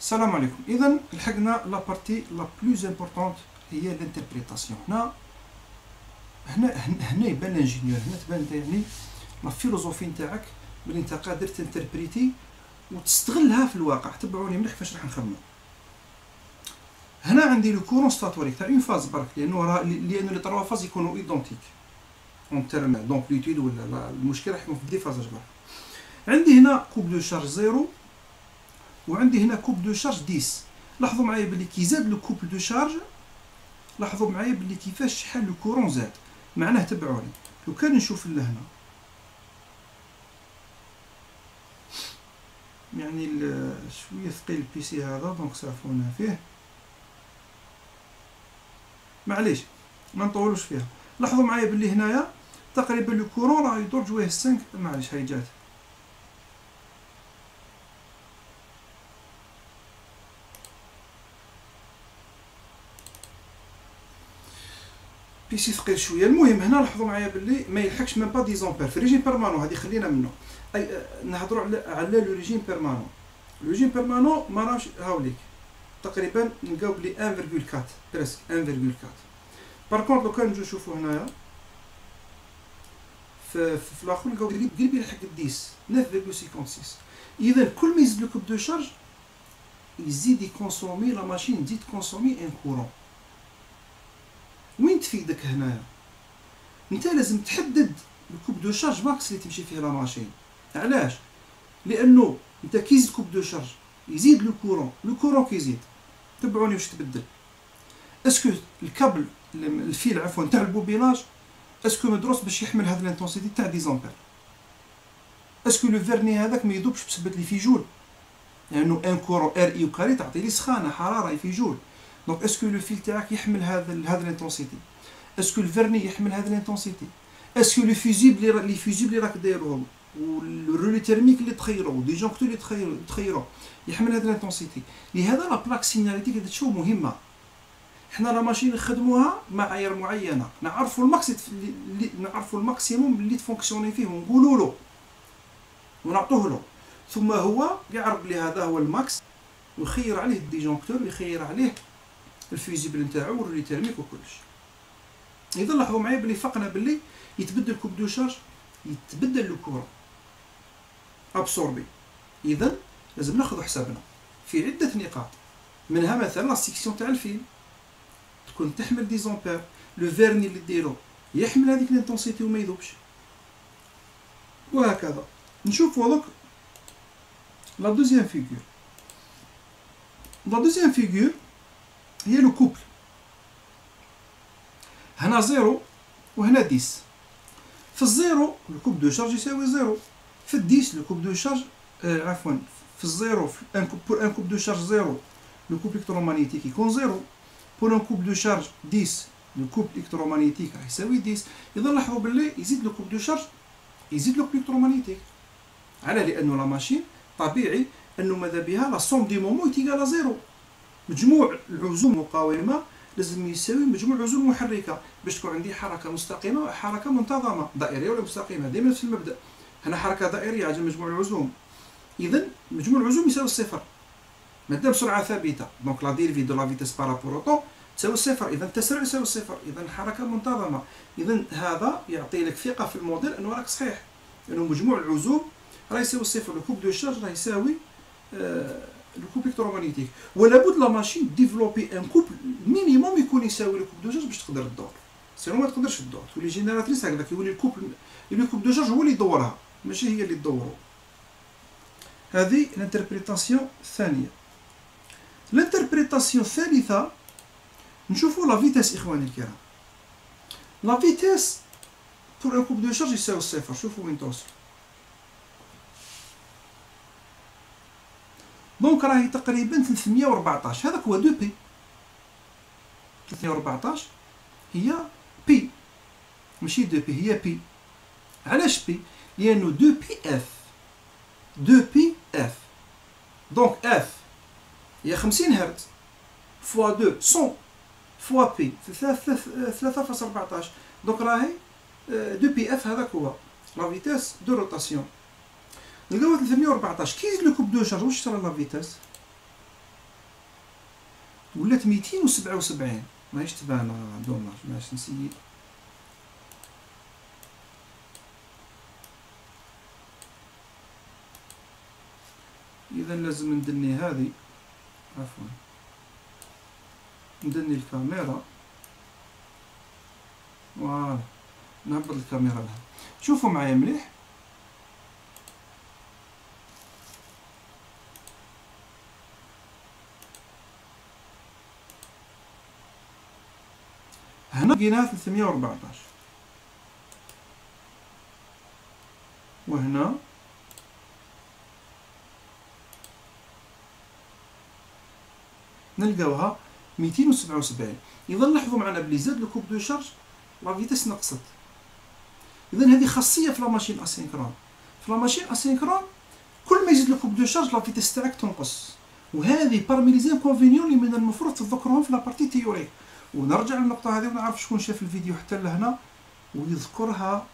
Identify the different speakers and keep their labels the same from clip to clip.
Speaker 1: السلام عليكم. اذا لحقنا لا بارتي لا بلوز امبورطونت هي الانتربريتاسيون. هنا يبان الانجينيور، هنا تبان يعني لا فيلوزوفي نتاعك بلي انت قادر تنتربريتي وتستغلها في الواقع. تبعوني مليح فاش راح نخمم. هنا عندي لو كورون ستاتوريك تاع اون فاز برك، لانه لي تروا فاز يكونوا ايدونتيك اون تيرم دامبليتود ولا المشكل راح يكون في دي فازاج برك. عندي هنا كوب دو شارج زيرو وعندي هنا كوب دو شارج 10. لاحظوا معايا بلي كي زاد لو كوب دو شارج، لاحظوا معايا بلي كيفاش شحال لو كورون زاد. معناه تبعوني لو كان نشوف لهنا يعني شويه ثقيل البيسي هذا دونك سافونا فيه، معليش ما نطولوش فيها. لاحظوا معايا بلي هنايا تقريبا لو كورون راه يدور جويه 5. معليش هاي جات بيسي ثقيل شويه. المهم هنا لاحظوا معايا بلي ما يلحقش ميم با 10 امبير في ريجيم بيرمانون. هذه خلينا منه، اي نهضروا على لو ريجيم بيرمانون. لو ريجيم بيرمانون ما راهش هاوليك تقريبا نلقاو بلي 1.4 بريسك 1.4. بار كونط لو كان نجيو نشوفوا هنايا في الاخر نلقاو قريب يلحق 10 9.56. اذا كل ما يزيد لو كوب دو شارج يزيد يكونسومي لا ماشين، تزيد كونسومي ان كورون. وين تفيدك هنايا؟ انت لازم تحدد الكوب دو شارج ماكس اللي تمشي فيه لا ماشين. علاش؟ لانه انت كي يزيد كوب دو شارج يزيد لو كورون كيزيد. تبعوني واش تبدل. اسكو الكابل الفيل عفوا تاع البوبيلاج اسكو مدروس باش يحمل هذا الانتونسيتي تاع 10 امبير؟ اسكو لو فيرني هذاك ما يذوبش بسبب لي في جول، لانه ان كورون ار اي وكاري تعطي لي سخانه حراره في جول. دونك اسكو لو فيل تاعك يحمل هذا الانتونسيتي؟ اسكو الفيرني يحمل هذا الانتونسيتي؟ اسكو لي فيزيبل اللي راك دايرهم والرولي تيرميك اللي تخيروا وديجونكتور اللي تخيروا يحمل هذا الانتونسيتي؟ لهذا لا بلاك سيناليتيك هذا شو مهمه. حنا لا ماشين نخدموها معايير معينه، نعرفوا نعرفوا الماكسيموم اللي تفونكسيوني فيه ونقولوا له ونعطوه له، ثم هو يعرف بلي هذا هو الماكس ويخير عليه الديجونكتور ويخير عليه الفيزيبل نتاعو والرولي تيرميك وكلش. اذا لاحظوا معايا بلي فقنا بلي يتبدل كوب دو شارج يتبدل لو كورون ابسوربي. اذا لازم ناخذ حسابنا في عده نقاط، منها مثلا لا سيكسيون تاع الفيل تكون تحمل 10 امبير، لو فيرني اللي ديرو يحمل هذيك الانتونسيتي وما يذوبش، وهكذا. نشوفوا دوك لا دوزيام فيغور. لا دوزيام فيغور هي لو كوبل. هنا زيرو وهنا 10. في الزيرو لو كوب دو شارج يساوي زيرو، في 10 لو كوب دو شارج عفوا في الزيرو بور ان كوب دو شارج زيرو لو كوب الكترومغنيتيك يكون زيرو، بور ان كوب دو شارج 10 لو كوب الكترومغنيتيك راح يساوي 10. اذا لاحظوا باللي يزيد لو كوب دو شارج يزيد لو كوب الكترومغنيتيك. على لانه لا ماشين طبيعي انه ماذا بها لا سوم دي مومون تيغال زيرو. مجموع العزوم المقاومه لازم يساوي مجموع العزوم المحركه باش تكون عندي حركه مستقيمه وحركه منتظمه، دائريه ولا مستقيمه دائما نفس المبدا. هنا حركه دائريه على مجموع العزوم، اذا مجموع العزوم يساوي الصفر مادام سرعه ثابته. دونك لا ديريفي دو لا فيتيس بارابور او طون تساوي الصفر، اذا التسارع يساوي الصفر، اذا الحركه منتظمه. اذا هذا يعطي لك ثقه في الموديل انه راك صحيح، لانه مجموع العزوم راه يساوي الصفر، لو كوب دو شارج راه يساوي لو كوب الكترومغنيتيك. ولا بد لا ماشين ديفلوبي ان كوب مينيموم يكون يساوي لو كوب دو شارج باش تقدر تدور، سينو ما تقدرش تدور، تولي جينيراتريس هكذا كيولي الكوب دو شارج هو اللي يدورها ماشي هي اللي تدورو. هذه الانتربريتاسيون الثانيه. الانتربريتاسيون الثالثه نشوفوا لا فيتاس اخواني الكرام. لا فيتاس بور ان كوب دو شارج يساوي الصفر. شوفوا وين توصل. دونك راهي تقريبا 314. هذاك هو 2 بي. 314 هي بي ماشي 2 بي، هي بي. علاش بي؟ لانه 2 بي اف. 2 بي اف. دونك اف هي 50 هرتز فوا 2 100 فوا بي في 3.14. دونك راهي 2 بي اف. هذاك هو لا فيتاس دو روتاسيون. نلقاو 314 كي يزيد لو كوب دو شارج واش صرا لا فيتاس؟ ولات 277. ماهيش تبان دوماج. باش نسيي اذا لازم ندني هذه، عفوا ندني الكاميرا. فوالا نهبط الكاميرا لها. شوفوا معايا مليح. هنا لقيناها 314 وهنا نلقاوها 277. اذا لاحظوا معنا بلي زاد لو كوب دو شارج لا فيتاس نقصت. اذا هذه خاصيه في لا ماشين اسينكرون. في لا ماشين اسينكرون كل ما يزيد لو كوب دو شارج لا فيتاس تاعك تنقص. وهذه بارمي لي زانكونفينيون اللي من المفروض تذكرهم في لا بارتي تيوريك. ونرجع للنقطه هذه ونعرف شكون شاف الفيديو حتى لهنا ويذكرها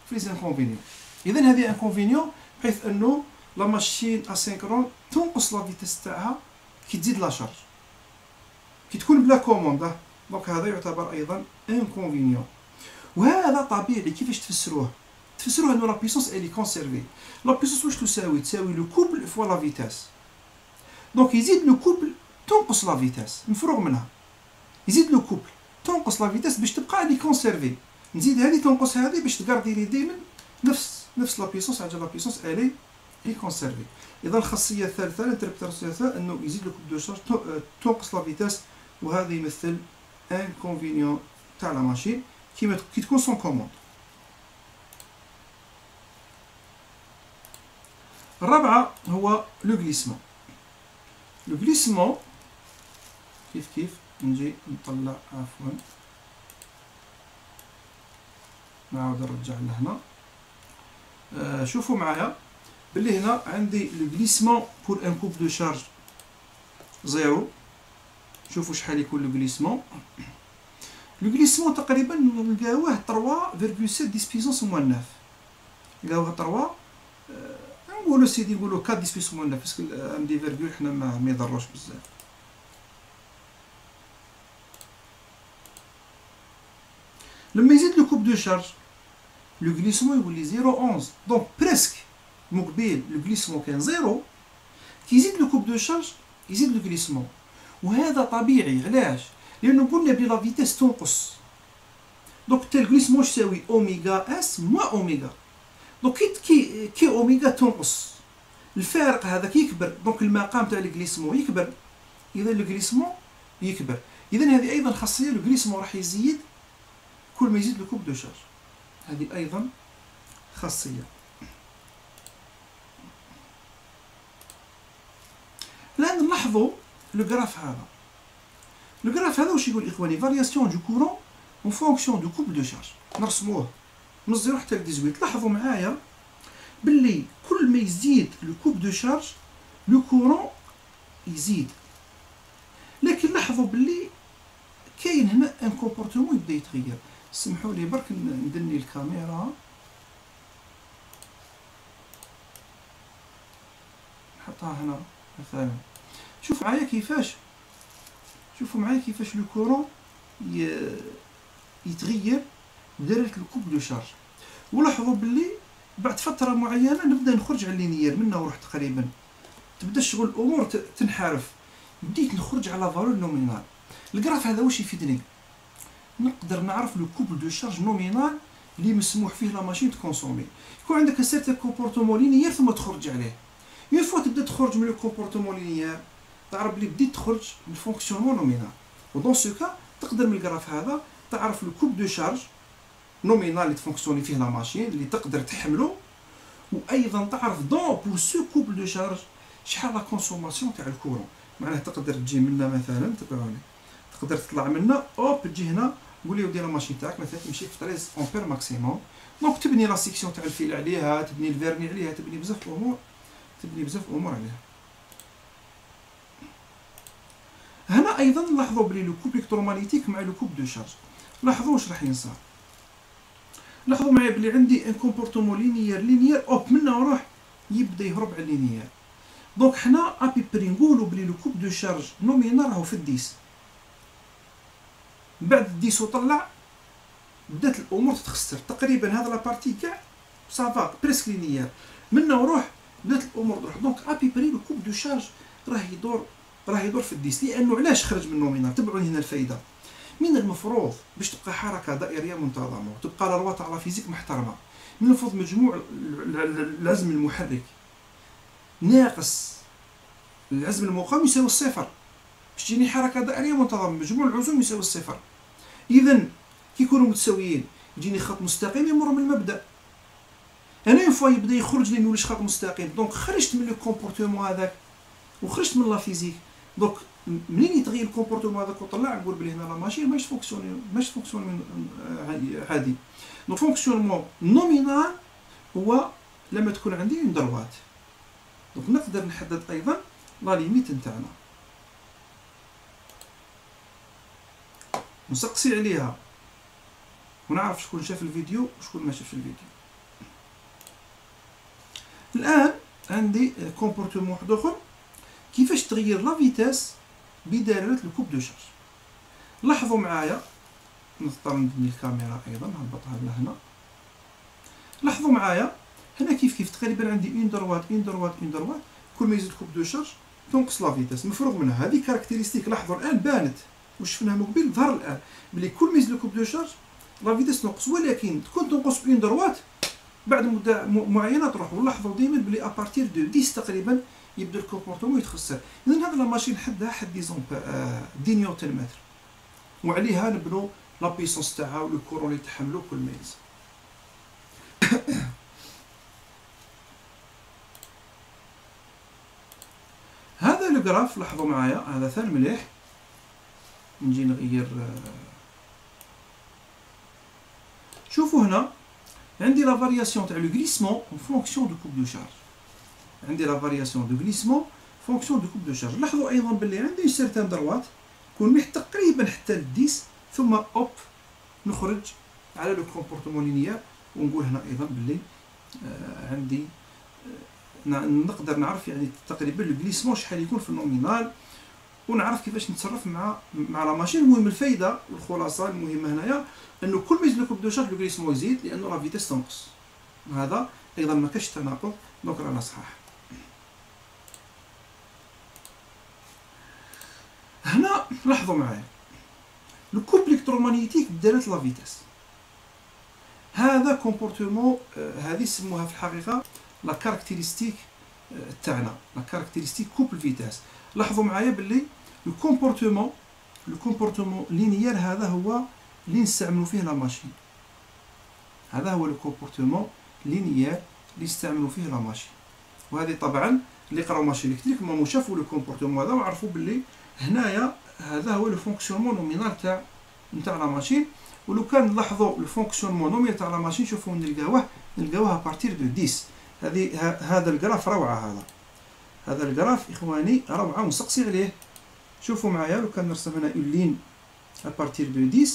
Speaker 1: في لي زانكونفينيون. اذا هذه انكونفينيون بحيث انه لا ماشين اسينكرون تنقص لا فيتاس تاعها كي تزيد لا شارج، كي تكون بلا كوموند. دونك هذا يعتبر ايضا انكونفينيون. وهذا طبيعي. كيفاش تفسروه؟ تفسروه انه لا بيسونس الي كونسيرفي. لا بيسونس واش تساوي؟ تساوي لو كوبل فوا لا فيتاس. دونك يزيد لو كوبل تنقص لا فيتاس، مفروغ منها. يزيد لو كوبل تنقص لا فيتاس باش تبقى الي كونسيرفي. نزيد هذه تنقص هذه باش تغاردي لي دائما نفس لا بيسونس. على لا بيسونس الي كونسيرفي. اذا الخاصيه الثالثه الانتربريتاسيون الثالثه انه يزيد لو كوب دو شارج تنقص لا فيتاس، وهذا يمثل انكونفينيون تاع لا ماشين كي تكون سون كوموند. الرابعه هو لو غليسمون. لو غليسمون كيف نجي نطلع، عفوا نعاود نرجع لهنا. شوفوا معايا باللي هنا عندي لو غليسمون بور ان كوب دو شارج زيرو. شوفوا شحال يكون لو غليسمون. لو غليسمون تقريبا نلقاوه 3.7 ديس بيسونس موان 9. نلقاوه 3 نقولوا سيدي نقولوا 4 ديس بيسونس موان 9 باسكو ام دي فيرغول حنا ما يضروش بزاف. لما يزيد لو كوب دو شارج لو غليسمون يولي 0.11. دونك بريسك مقبل لو غليسمون كان زيرو، كي يزيد لو كوب دو شارج يزيد لو غليسمون. وهذا طبيعي. علاش؟ لانه قلنا بلي لا فيتاس تنقص. دونك حتى الغليسمون واش تساوي؟ اوميغا اس موا اوميغا. دونك كي اوميغا تنقص الفارق هذاك يكبر، دونك المقام تاع الغليسمون يكبر، اذا الغليسمون يكبر. اذا هذه ايضا خاصيه. الغليسمون راح يزيد كل ما يزيد لو كوب دو شارج. هذه ايضا خاصيه. الان نلاحظوا لو غراف هذا. لو غراف هذا واش يقول اخواني؟ فارياسيون دو كورون اون فونكسيون دو كوب دو شارج. نرسموه من 0 حتى ل 18. لاحظوا معايا باللي كل ما يزيد لو كوب دو شارج لو كورون يزيد. لكن لاحظوا باللي كاين هنا ان كومبورتمون يبدا يتغير. سمحوا لي برك ندني الكاميرا نحطها هنا مثلا. شوفوا معايا كيفاش لو كورون يتغير بدرجه الكوب دو شارج. ولاحظوا باللي بعد فتره معينه نبدا نخرج على اللينيير منها وروح تقريبا تبدا شغل الامور تنحرف. بديت نخرج على فالور نومينال. الجراف هذا واش يفيدني؟ نقدر نعرف لو كوب دو شارج نومينال اللي مسموح فيه لا ماشين تكونسومي. يكون عندك ان سيرتان كومبورتمون لينيير ثم تخرج عليه. اون فوا تبدا تخرج من لو كومبورتمون لينيير تعرف بلي بديت تخرج من الفونكسيونمون نومينال. ودون سو كا تقدر من الجراف هذا تعرف لو كوب دو شارج نومينال اللي تفونكسيوني فيه لا ماشين اللي تقدر تحمله. وايضا تعرف دون بور سو كوب دو شارج شحال لا كونسوماسيون تاع الكورون. معناه تقدر تجي منا مثلا، تبعوني، تقدر تطلع منا اوب تجي هنا قول لي ودي لا ماشين تاعك مثلا تمشي في 13 امبير ماكسيموم. دونك تبني لا سيكسيون تاع الفيل عليها، تبني الفيرني عليها، تبني بزاف امور عليها. هنا ايضا لاحظوا بلي لو كوب الكترومغنيتيك مع لو كوب دو شارج. لاحظوا واش راح ينصار. لاحظوا معايا بلي عندي ان كومبورتمون لينيير اوب منا وروح يبدا يهرب على اللينيير. دونك حنا ابي بري نقولوا بلي لو كوب دو شارج نومينال راهو في 10. من بعد ديسو طلع بدات الامور تتخسر تقريبا. هذا لابارتي كاع صافا بريسك لينيير، منا وروح بدات الامور تروح. دونك ابي بري لو كوب دو شارج راه يدور في الديس. لانه علاش خرج من النومينال؟ تبعوا هنا الفايده. من المفروض باش تبقى حركه دائريه منتظمه وتبقى لا لوا تاع لا فيزيك محترمه، من المفروض مجموع العزم المحرك ناقص العزم المقاوم يساوي الصفر باش تجيني حركه دائريه منتظمه. مجموع العزوم يساوي الصفر. اذا كي يكونوا متساويين يجيني خط مستقيم يمر من المبدا. انا اون فوا يبدا يخرج لي ما يوليش خط مستقيم، دونك خرجت من لو كومبورتمون هذاك وخرجت من لا فيزيك. دونك منين يتغير الكومبورتمون هذاك وطلع نقول بلي هنا لا ماشين ماش فونكسيوني عادي. دونك فونكسيونمون نومينال هو لما تكون عندي اون دروات. دونك نقدر نحدد ايضا لا ليميت نتاعنا ونسقسي عليها ونعرف شكون شاف الفيديو وشكون ما شافش الفيديو. الان عندي كومبورتمون واحد اخر كيفاش تغير لا فيتاس بدلاله الكوب دو شارج. لاحظوا معايا، نضطر نبني الكاميرا ايضا نهبطها لهنا. لاحظوا معايا هنا كيف تقريبا عندي اون دروات كل ما يزيد كوب دو شارج تنقص لا فيتاس. مفروغ منها هذه كاركتيرستيك. لاحظوا الان بانت وشفناها من قبل، ظهر الان بلي كل ما يزيد الكوب دو شارج لا فيتاس تنقص، ولكن تكون تنقص بين دروات بعد مده معينه تروح. ولاحظوا ديما بلي ابارتير دو 10 تقريبا يبدا الكومبورتمون يتخسر. اذا هذا لا ماشين حدها حد دي نيوتن متر، وعليها نبنوا لا بيسونس تاعها ولو كورون اللي تحملو كل ما يزيد. هذا لو غراف لاحظوا معايا هذا ثاني مليح. نجي نغير. شوفوا هنا عندي لا فارياسيون تاع لو غليسمون اون فونكسيون دو كوب دو شارج. عندي لا فارياسيون دو غليسمون فونكسيون دو كوب دو شارج. لاحظوا ايضا باللي عندي سيرتان دروات كون ميح تقريبا حتى للديس، ثم اوب نخرج على لو كومبورتمون لينيير. ونقول هنا ايضا باللي عندي نقدر نعرف يعني تقريبا لو غليسمون شحال يكون في النومينال، ونعرف كيفاش نتصرف مع لا ماشين. المهم الفايده والخلاصه المهمه هنايا انه كل ما يزيد لو كوب دو شارج لو غليسمون يزيد، لانه لا فيتاس تنقص. هذا ايضا ما كاش تناقض، دونك رانا صحاح. هنا لاحظوا معايا لو كوب الكترومغنيتيك بدلاله لا فيتاس. هذا كومبورتمون هذه يسموها في الحقيقه لا كاركتيرستيك تاعنا، لا كاركتيرستيك كوب الفيتاس. لاحظوا معايا باللي لو كومبورتمون لينيير هذا هو اللي نستعملوا فيه لا ماشين. هذا هو لو كومبورتمون لينيير اللي نستعملوا فيه لا ماشين. وهذه طبعا اللي قراو ماشين الكتريك ما شافوا لو كومبورتمون هذا وعرفوا باللي هنايا هذا هو لو فونكسيونمون نومينال تاع لا ماشين. ولو كان نلاحظوا لو فونكسيونمون نومينال تاع لا ماشين شوفوا نلقاوه بارتير دو 10. هذا الجراف روعه. هذا الجراف اخواني روعه ونسقسي عليه. شوفوا معايا لو كان نرسم هنا اون لين ابارتير دو 10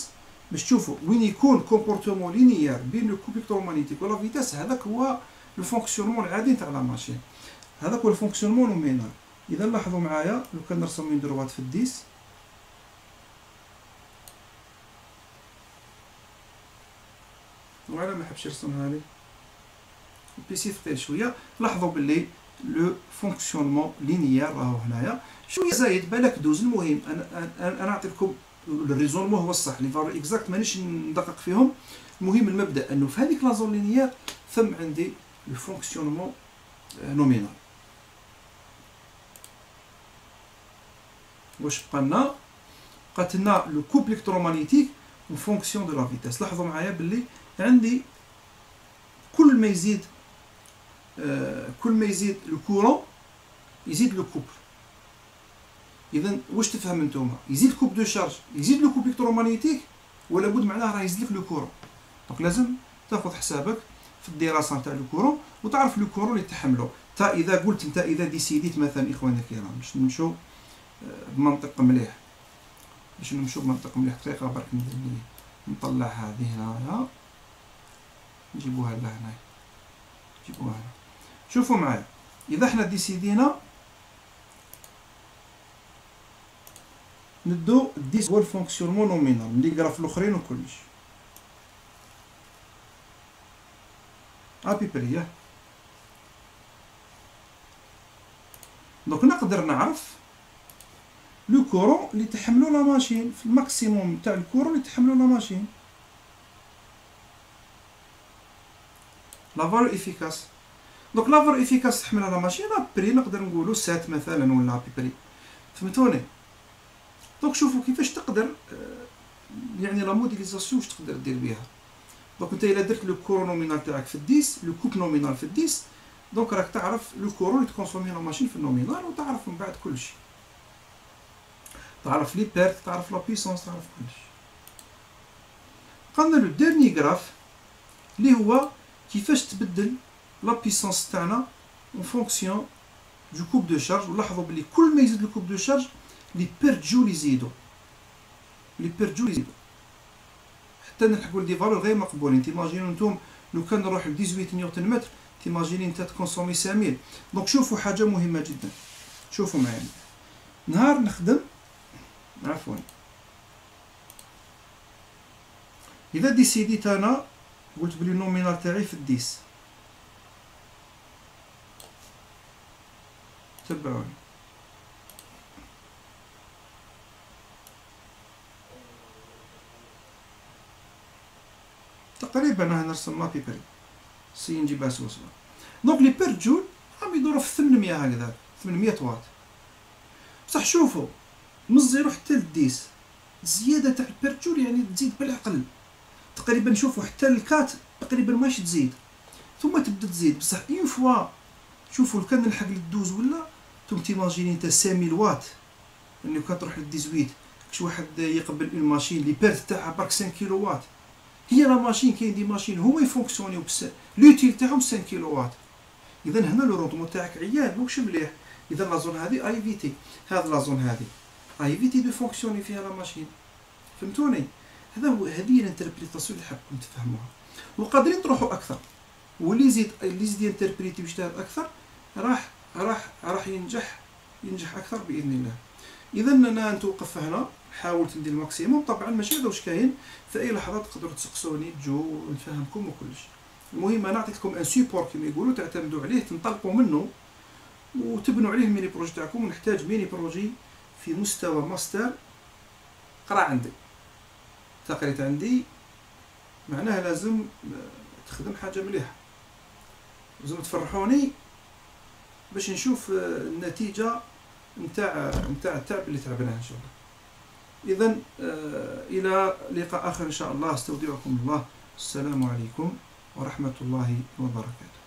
Speaker 1: باش تشوفوا وين يكون كومبورتمون لينيير بين لو كوب الكترومغنيتيك ولا فيتاس. هذاك هو لو فونكسيونمون العادي تاع لا ماشين، هذاك هو الفونكسيونمون نومينال. اذا لاحظوا معايا لو كان نرسم من دروات في الديس، وعلى ما حبش نرسمها لي البيسي ثقيل شويه. لاحظوا باللي لو فونكسيونمون لينيير راهو هنايا شويه زايد بالك دوز. المهم انا نعطيكم الريزونمون هو الصح، لي فالور اكزاكت مانيش ندقق فيهم. المهم المبدا انه في هذيك لا زون لينيير ثم عندي لو فونكسيونمون نومينال. واش بقات لنا لو كوب الكترومغنيتيك اون فونكسيون دو لا فيتاس. لاحظوا معايا باللي عندي كل ما يزيد لو كورون يزيد لو كوب. اذا واش تفهم نتوما؟ يزيد كوب دو شارج يزيد لو كوب الكترومغنيتيك، ولا بد معناه راه يزيد لك لو كورون. دونك لازم تاخذ حسابك في الدراسه نتاع لو كورون وتعرف لو كورون اللي تحمله. تا اذا قلت انت اذا ديسيديت مثلا اخواني الكرام باش نمشوا بمنطق مليح، دقيقه برك نطلع هذه هنايا نجيبوها لهنا، نجيبوها هنا. شوفوا معايا اذا احنا ديسيدينا ندو الديس هو الفونكسيونمون نومينال من لي غراف الاخرين وكلش ابي بري. دونك نقدر نعرف لو كورون اللي تحملو لا ماشين في الماكسيموم تاع الكورون اللي تحملو لا ماشين لا فالور افيكاس. دونك لا فالور افيكاس تحملها لا ماشين ابري نقدر نقولو 7 مثلا ولا ابي بري. فهمتوني؟ دونك شوفوا كيفاش تقدر يعني لا موديليزاسيون واش تقدر دير بها. دونك انت الا درت لو كورون نومينال تاعك في الديس لو كوب نومينال في الديس دونك راك تعرف لو كورون اللي تكونسومي لا ماشين في النومينال وتعرف من بعد كلشي. تعرف لي بيرت تعرف لا بيسونس تعرف كلشي. قلنا لو ديرني غراف اللي هو كيفاش تبدل لا بيسونس تاعنا اون فونكسيون دو كوب دو شارج. ولاحظوا بلي كل ما يزيد الكوب دو شارج لي بيرت جول يزيدوا حتى نلحقوا لدي فالور غير مقبولين. تيماجينو نتوما لو كان نروح ل 18 نيوتن متر تيماجيني انت تكونسومي 5000. دونك شوفوا حاجه مهمه جدا، شوفوا معايا نهار نخدم عفوا اذا ديسيديت انا قلت بلي النومينال تاعي في الديس تبعوني تقريبا انا نرسم مابي بري سي نجيبها سوا. دونك لي بير جول راهم يدوروا في 800 هكذا 800 واط. بصح شوفوا من الزيرو حتى للديس الزياده تاع البير جول يعني تزيد بالعقل تقريبا. شوفوا حتى الكات تقريبا ماش تزيد ثم تبدا تزيد. بصح اون فوا شوفوا كان نلحق للدوز ولا نتوما تيماجيني انت 5000 واط يعني كان تروح لل 18 كش واحد يقبل اون ماشين لي بيرت تاعها برك 5 كيلو واط. هي لا ماشين كاين دي ماشين هما يفونكسيونيو لوتيل تاعهم 5 كيلو واط. اذا هنا لو روندمون تاعك عيان ماكش مليح. اذا لا زون هذه اي في تي هذه لا زون هذه اي في تي دو فونكسيوني فيها لا ماشين. فهمتوني؟ هذه الانتربريتاسيون اللي حابكم تفهموها وقادرين تروحوا اكثر. واللي يزيد ينتربريتي ويجتهد اكثر راح ينجح اكثر باذن الله. اذا انا نتوقف هنا حاولت ندير الماكسيموم. طبعا ماشي هذا واش كاين في اي لحظه تقدروا تسقسوني تجو نفهمكم وكلش. المهم انا عطيتكم ان سيبور كما يقولوا تعتمدوا عليه تنطلقوا منه وتبنوا عليه الميني بروجي تاعكم. ونحتاج ميني بروجي في مستوى ماستر. قرا عندي تقريت عندي معناها لازم تخدم حاجه مليحه لازم تفرحوني باش نشوف النتيجه نتاع التعب اللي تعبناه ان شاء الله. اذا الى لقاء اخر ان شاء الله. استودعكم الله. السلام عليكم ورحمه الله وبركاته.